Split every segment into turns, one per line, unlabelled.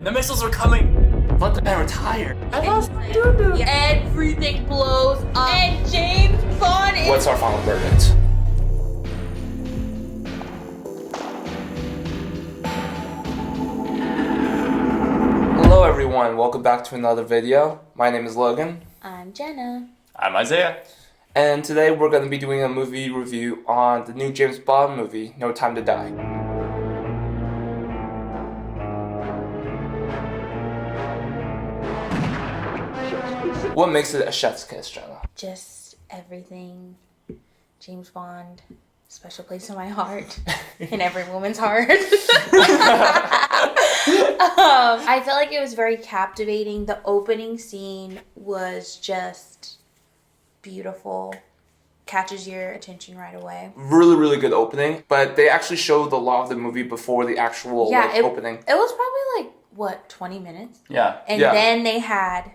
The missiles are coming! Let the man retire.
I lost doo-doo. Everything blows up. And James Bond is...
What's our final verdict? Hello everyone, welcome back to another video. My name is Logan.
I'm Jenna.
I'm Isaiah.
And today we're going to be doing a movie review on the new James Bond movie, No Time to Die. What makes it a chef's kiss, Jenna?
Just everything. James Bond, special place in my heart. In every woman's heart. I felt like it was very captivating. The opening scene was just beautiful. Catches your attention right away.
Really, really good opening, but they actually showed a lot of the movie before the actual opening.
It was probably 20 minutes?
Yeah.
And then they had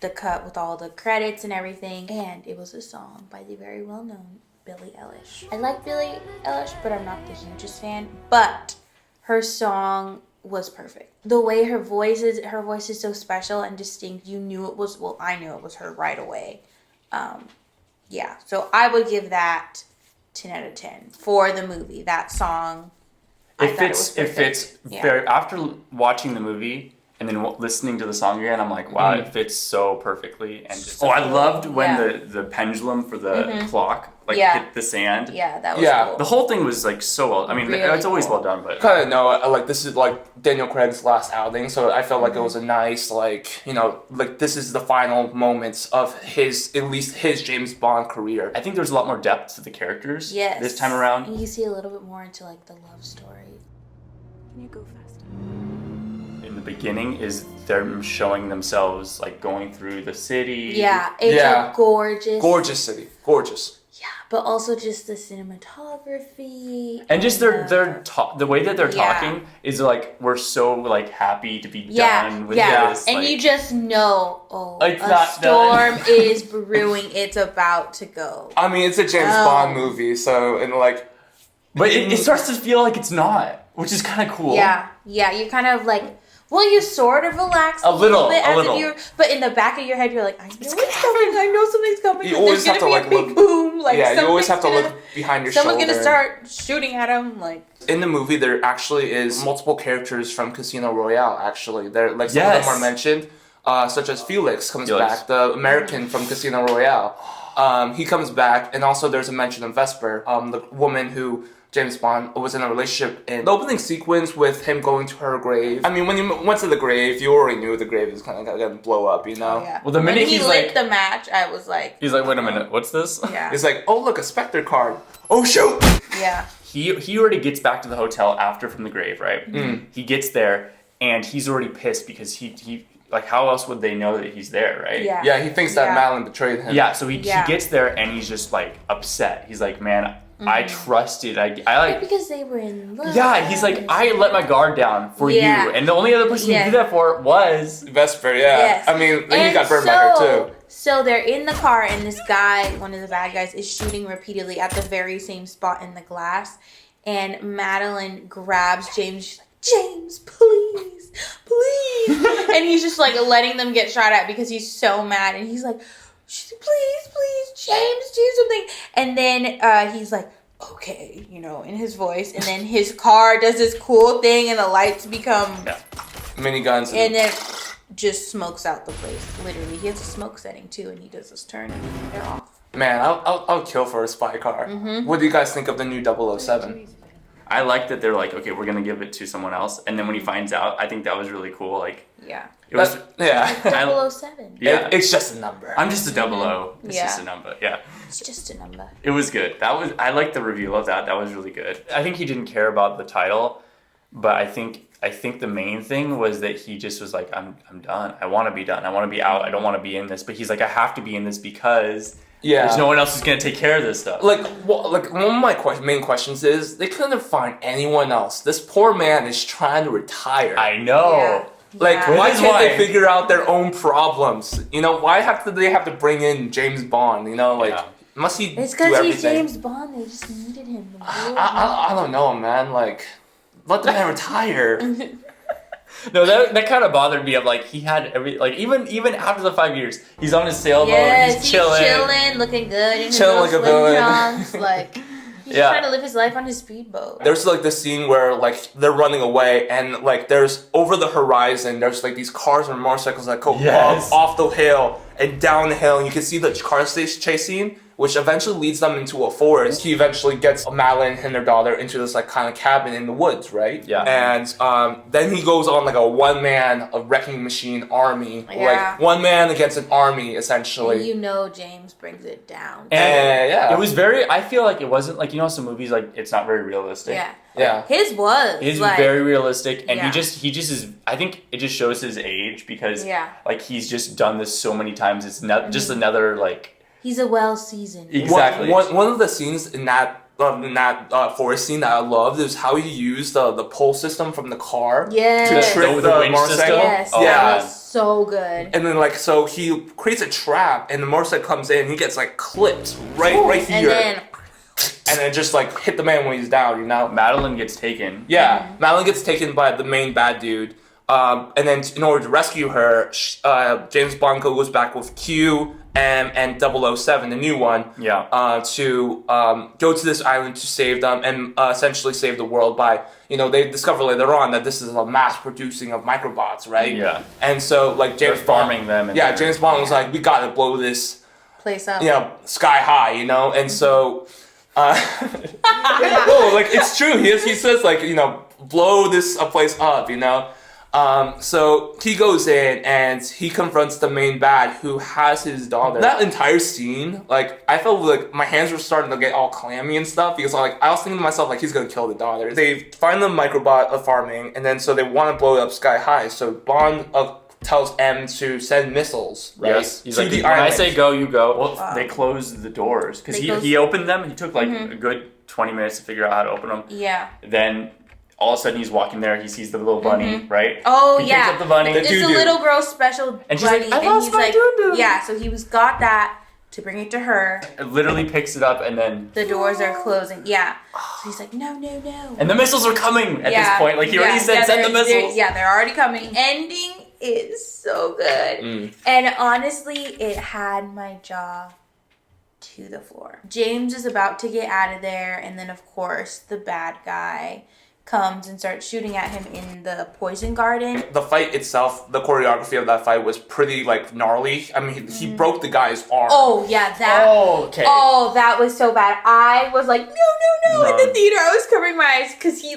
the cut with all the credits and everything, and it was a song by the very well-known Billie Eilish. I like Billie Eilish, but I'm not the hugest fan, but her song was perfect. The way her voice is so special and distinct. You knew it was, I knew it was her right away. Yeah, so I would give that 10 out of 10 for the movie. That song,
It fits very, after watching the movie and then listening to the song again, I'm like, wow, it fits so perfectly. And just, I loved when the pendulum for the clock hit the sand.
Yeah, that was cool.
The whole thing was so well. I mean,
really
it's always
cool.
well done, but
Kind of know, this is Daniel Craig's last outing, so I felt like it was a nice, this is the final moments of at least his James Bond career.
I think there's a lot more depth to the characters this time
And
around.
you see a little bit more into the love story.
Can you go faster?
In the beginning is them showing themselves going through the city.
Yeah, it's a gorgeous.
Gorgeous city. Gorgeous.
Yeah, but also just the cinematography.
And just the way that they're talking is we're so happy to be done with this.
And you just know,
it's
a
not
storm
done.
is brewing. It's about to go.
I mean, it's a James Bond movie, so
But it starts to feel like it's not, which is kind of cool.
Yeah, you're kind of you sort of relax a little bit but in the back of your head you're like, I know it's coming. I know something's coming.
You always
There's
have
gonna
to
be a big boom.
you always have to look behind your shoulder.
Someone's gonna start shooting at him.
In the movie, there actually is multiple characters from Casino Royale. Actually, there some of them are mentioned, such as Felix comes back, the American from Casino Royale. He comes back, and also there's a mention of Vesper, the woman who James Bond was in a relationship in. The opening sequence with him going to her grave. I mean, when you went to the grave, you already knew the grave was kind of going to blow up, you know?
Yeah.
Well, the minute
he lit the match, I was like...
He's like, wait a minute, what's this?
Yeah.
It's like, oh, look, a Spectre card. Oh, shoot!
Yeah.
He already gets back to the hotel after from the grave, right? He gets there, and he's already pissed because he how else would they know that he's there, right?
Yeah.
Yeah, he thinks that Madeline betrayed him.
Yeah, so he gets there, and he's just, upset. He's like, man... I trusted.
Because they were in love.
Yeah, he's like, I let my guard down for you, and the only other person you did that for was
Vesper. Yeah,
yes.
I mean, and he got burned by her too.
So they're in the car, and this guy, one of the bad guys, is shooting repeatedly at the very same spot in the glass, and Madeline grabs James. She's like, James, please, and he's just letting them get shot at because he's so mad, and he's like, please, James, do something. And then he's like, okay, in his voice. And then his car does this cool thing and the lights become
miniguns.
And then just smokes out the place. Literally. He has a smoke setting too, and he does this turn and they're off.
Man, I'll kill for a spy car. What do you guys think of the new 007?
I like that they're like, okay, we're gonna give it to someone else, and then when he finds out, I think that was really cool. It was
007.
Yeah,
it's just a number.
I'm just a 00. It's just a number. Yeah,
it's just a number.
It was good. I liked the reveal of that. That was really good. I think he didn't care about the title, but I think the main thing was that he just was like, I'm done. I want to be done. I want to be out. I don't want to be in this. But he's like, I have to be in this because there's no one else who's gonna take care of this stuff.
One of my main questions is they couldn't find anyone else. This poor man is trying to retire.
I know.
Yeah.
Why can't they figure out their own problems? Why do they have to bring in James Bond? Must he
It's
do
because
everything?
he's James Bond. They just needed him.
I don't know, man. Let the man retire.
No, that kind of bothered me. Of like he had even after the 5 years, he's on his sailboat.
Yes,
he's chilling,
looking good in his
Chilling
little
like a
swim
villain.
trunks. Like he's
Yeah.
trying to live his life on his speedboat.
There's like this scene where like they're running away and like there's over the horizon there's like these cars and motorcycles that go
Yes.
up off the hill and down the hill and you can see the car chase scene, which eventually leads them into a forest. He eventually gets Madeline and their daughter into this like kind of cabin in the woods, right?
Yeah.
And then he goes on like a one-man wrecking machine army,
Yeah.
like one man against an army essentially.
And you know James brings it down.
and
yeah.
it was very. I feel like it wasn't like some movies like it's not very realistic.
Yeah.
Yeah.
His was.
He's
like,
very realistic, and
Yeah.
he just is. I think it just shows his age because
Yeah.
like he's just done this so many times. It's not just another like.
He's a well-seasoned.
Exactly.
One of the scenes in that forest scene that I loved is how he used the pull system from the car
Yes.
to trick
The
the
winch
motorcycle.
system?
Yes,
Oh,
that
yeah.
was so good.
And then like so he creates a trap and the motorcycle comes in and he gets like clipped right here
And then
and then just like hit the man when he's down, you know?
Madeline gets taken.
Yeah, Madeline gets taken by the main bad dude. And then in order to rescue her, James Bond goes back with Q and 007, the new one,
Yeah.
to go to this island to save them and essentially save the world by, they discover later on that this is a mass producing of microbots, right?
Yeah.
And so like
They're
James Bond,
farming them.
yeah, James Bond was like, we gotta blow this,
place up.
sky high, and so. No, like it's true. He says like blow this place up, So he goes in and he confronts the main bad who has his daughter. That entire scene, like I felt like my hands were starting to get all clammy and stuff because I was thinking to myself like he's gonna kill the daughter. They find the microbot farming and then so they want to blow it up sky high. So Bond tells M to send missiles, right?
Yes. He's
to
like,
the
when I
island.
say go, you go. Well, they closed the doors because
They
he opened them. He took like a good 20 minutes to figure out how to open them.
Yeah.
Then all of a sudden he's walking there. He sees the little bunny, right?
Oh,
he
yeah.
picks up the bunny.
It's a little girl special
And she's
bunny.
like, I lost
he's
my
like,
doo-doo.
yeah, so he got that to bring it to her.
It literally picks it up and then...
The doors are closing. Yeah. So he's like, no.
And the missiles are coming at this point. Like he already said, send the missiles.
They're already coming. Ending is so good. And honestly, it had my jaw to the floor. James is about to get out of there, and then of course the bad guy comes and starts shooting at him in the poison garden.
The fight itself, the choreography of that fight was pretty gnarly. I mean, he broke the guy's arm.
Oh yeah, that.
Oh, okay.
Oh, that was so bad. I was like, no. In the theater, I was covering my eyes because he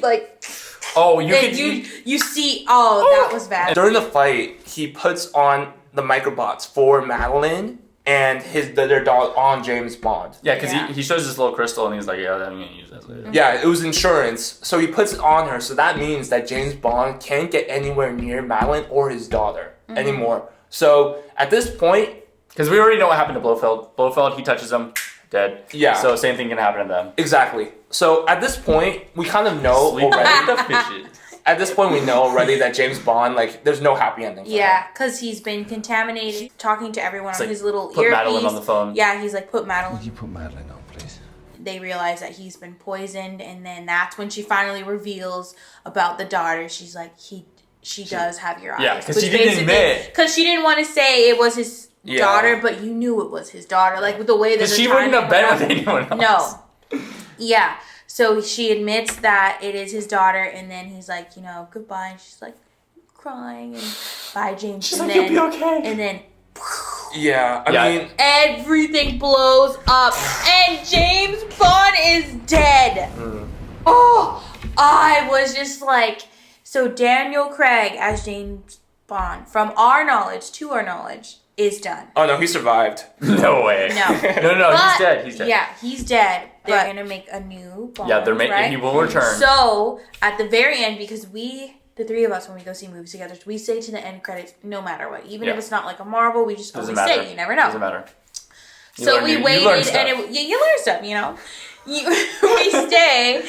Oh, you
and
could...
you see. Oh, that was bad.
During the fight, he puts on the microbots for Madeline and their dog on James Bond.
Yeah, because
Yeah.
he shows this little crystal and he's like, yeah, I'm going to use that later.
Yeah, it was insurance. So he puts it on her. So that means that James Bond can't get anywhere near Madeline or his daughter anymore. So at this point...
Because we already know what happened to Blofeld. Blofeld, he touches them, dead.
Yeah.
So same thing can happen to them.
Exactly. So at this point, we kind of know
Sleep
already...
with the fishes.
At this point, we know already that James Bond, there's no happy ending for him.
Yeah, because he's been contaminated, talking to everyone on his little
put
earpiece.
Madeline on the phone.
Yeah, he's like, put Madeline.
Would you put Madeline on, please?
They realize that he's been poisoned, and then that's when she finally reveals about the daughter. She's like, she does have your eyes.
Yeah, 'cause
Which
she didn't
basically-
admit.
Because she didn't want to say it was his daughter, but you knew it was his daughter. Like, with the way that
Because
the
she wouldn't have been
timing
with anyone else.
No. Yeah. So she admits that it is his daughter, and then he's like, goodbye. And she's like crying, and bye, James.
She's
and
like,
then,
you'll be okay.
And then
Yeah, I mean...
everything blows up, and James Bond is dead. Oh, I was just like, so Daniel Craig as James Bond, from our knowledge to our knowledge, is done.
Oh, no, he survived.
No way.
No.
No,
But-
he's dead. He's dead.
Yeah, he's dead. They're gonna make a new Bond.
Yeah,
right?
he will return.
So at the very end, because the three of us, when we go see movies together, we stay to the end credits no matter what. Even if it's not like a Marvel, we just
Doesn't
always
matter.
stay. You never know.
Doesn't matter.
So we waited, and you learn stuff. We stay,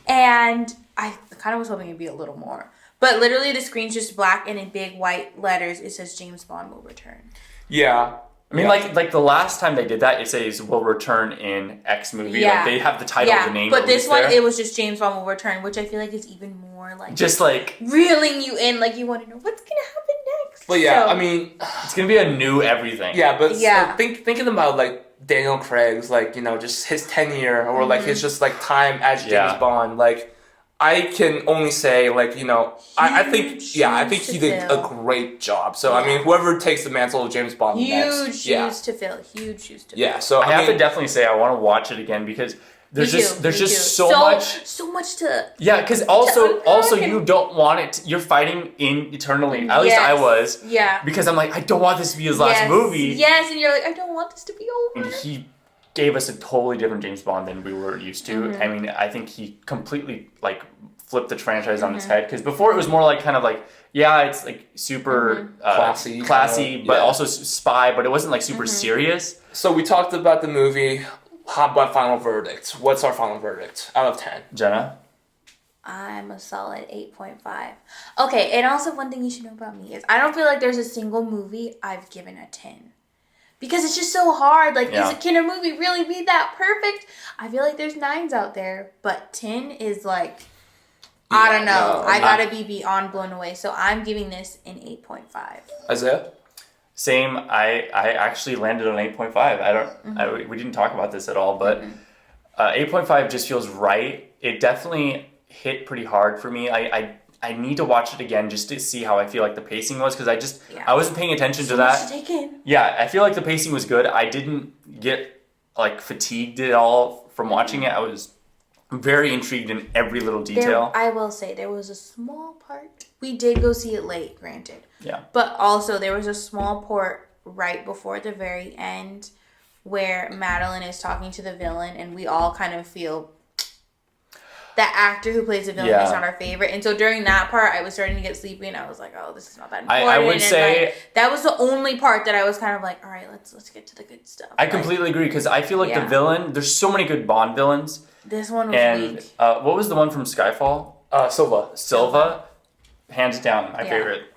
and I kind of was hoping it'd be a little more. But literally, the screen's just black, and in big white letters, it says James Bond will return.
Yeah.
I mean, like the last time they did that, it says will return in X movie.
Yeah.
Like they have the title of the name.
But this one,
there.
it was just James Bond will return, which I feel like is even more like
just like
reeling you in. Like you want to know what's gonna happen next.
But yeah,
So,
I mean,
it's gonna be a new everything.
yeah, but
Yeah.
thinking about like Daniel Craig's, like, you know, just his tenure or like his just like time as James Bond, like. I can only say, like, you know, I think he did a great job. So, I mean, whoever takes the mantle of James Bond next.
Huge shoes to fill. Huge shoes to fill.
Yeah, so
I have to definitely say I want to watch it again because there's just so much
to.
Yeah, because also you don't want it. You're fighting eternally. At least I was.
Yeah.
Because I'm like, I don't want this to be his last movie.
Yes, and you're like, I don't want this to be over.
And he gave us a totally different James Bond than we were used to. I mean, I think he completely like flipped the franchise on its head because before it was more like kind of like it's like super classy, but also spy, but it wasn't like super serious.
So we talked about the movie. How about final verdict? What's our final verdict out of 10?
Jenna?
I'm a solid 8.5. Okay, and also one thing you should know about me is I don't feel like there's a single movie I've given a 10. Because it's just so hard. Like, can a movie really be that perfect? I feel like there's 9s out there, but 10 is like, I don't know. I gotta be beyond blown away. So I'm giving this an 8.5.
Isaiah?
Same. I actually landed on 8.5. We didn't talk about this at all, but 8.5 just feels right. It definitely hit pretty hard for me. I need to watch it again just to see how I feel like the pacing was because I wasn't paying attention to that.
Much to take in.
Yeah, I feel like the pacing was good. I didn't get like fatigued at all from watching it. I was very intrigued in every little detail.
I will say there was a small part. We did go see it late, granted.
Yeah.
But also there was a small part right before the very end where Madeline is talking to the villain and we all kind of feel the actor who plays the villain is not our favorite. And so during that part, I was starting to get sleepy and I was like, oh, this is not that important.
I would say...
Like, that was the only part that I was kind of like, all right, let's get to the good stuff.
I completely agree because I feel like the villain... There's so many good Bond villains.
This one was weak.
What was the one from Skyfall?
Silva.
Hands down, my favorite.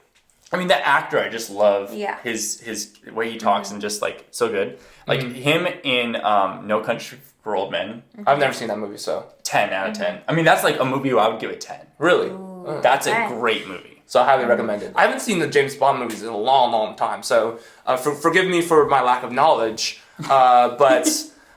I mean, that actor, I just love his way he talks and just, like, so good. Like, him in No Country for Old Men.
I've never seen that movie, so...
10 out of 10. I mean, that's, like, a movie where I would give it 10.
Really?
That's a great movie.
So I highly recommend it. I haven't seen the James Bond movies in a long, long time, so forgive me for my lack of knowledge, but...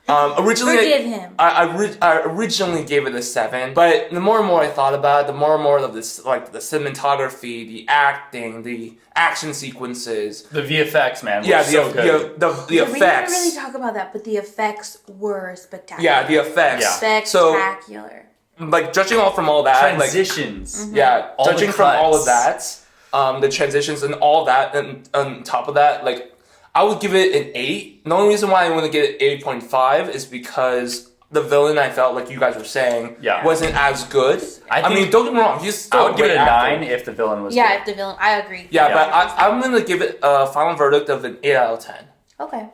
originally,
Forgive him.
I originally gave it a 7, but the more and more I thought about it, the more and more of this, like the cinematography, the acting, the action sequences,
the VFX, man,
so
good.
The
We
effects.
didn't really talk about that, but the effects were spectacular.
Yeah, the effects.
Yeah.
Spectacular.
So, like judging all from all that,
transitions.
Like,
All
judging
the
from all of
cuts.
that, the transitions and all that, and on top of that, like. I would give it an 8. The only reason why I want to get it 8.5 is because the villain, I felt like you guys were saying, wasn't as good. I mean, don't get me wrong, he's still
I would give it a
actor.
9 if the villain was
Yeah,
good.
if the villain, I agree.
Yeah, but I'm going to give it a final verdict of an 8 out of 10.
Okay.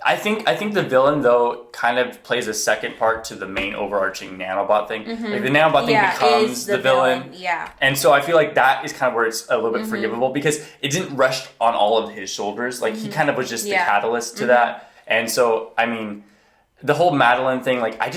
I think the villain, though, kind of plays a second part to the main overarching nanobot thing. Like, the nanobot thing becomes the villain.
Yeah.
And so I feel like that is kind of where it's a little bit forgivable because it didn't rush on all of his shoulders. Like, he kind of was just the catalyst to that. And so, I mean, the whole Madeline thing, like, I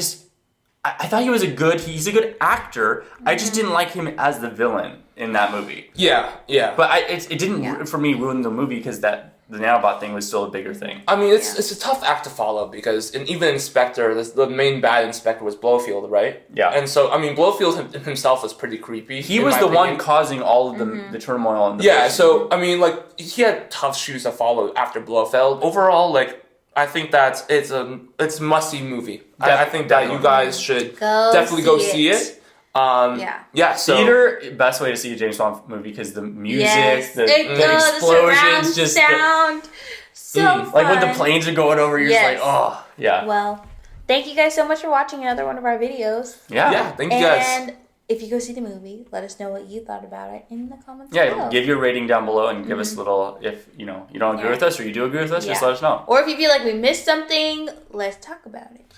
thought he's a good actor. I just didn't like him as the villain in that movie.
Yeah.
But it didn't, for me, ruin the movie because the nanobot thing was still a bigger thing.
I mean, it's a tough act to follow because even Inspector, the main bad Inspector was Blofeld, right?
Yeah.
And so, I mean, Blofeld himself was pretty creepy.
He was the one causing all of the turmoil in the
Yeah,
place.
so, I mean, like, he had tough shoes to follow after Blofeld. Overall, like, I think that it's must-see movie. I think that you guys should definitely go see it. So
Theater, best way to see a James Bond movie because the music, the
the
explosions, just
sound, so fun.
like when the planes are going over, you're just like, oh, yeah.
Well, thank you guys so much for watching another one of our videos.
Yeah,
thank you guys.
And if you go see the movie, let us know what you thought about it in the comments below.
Yeah, give your rating down below and give us a little, if you don't agree with us or you do agree with us, just let us know.
Or if you feel like we missed something, let's talk about it.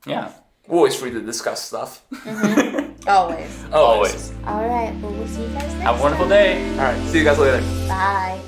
Yeah.
We're always free to discuss stuff.
Always.
Always.
All right, well, we'll see you guys next time.
Have a wonderful day.
All right, see you guys later.
Bye.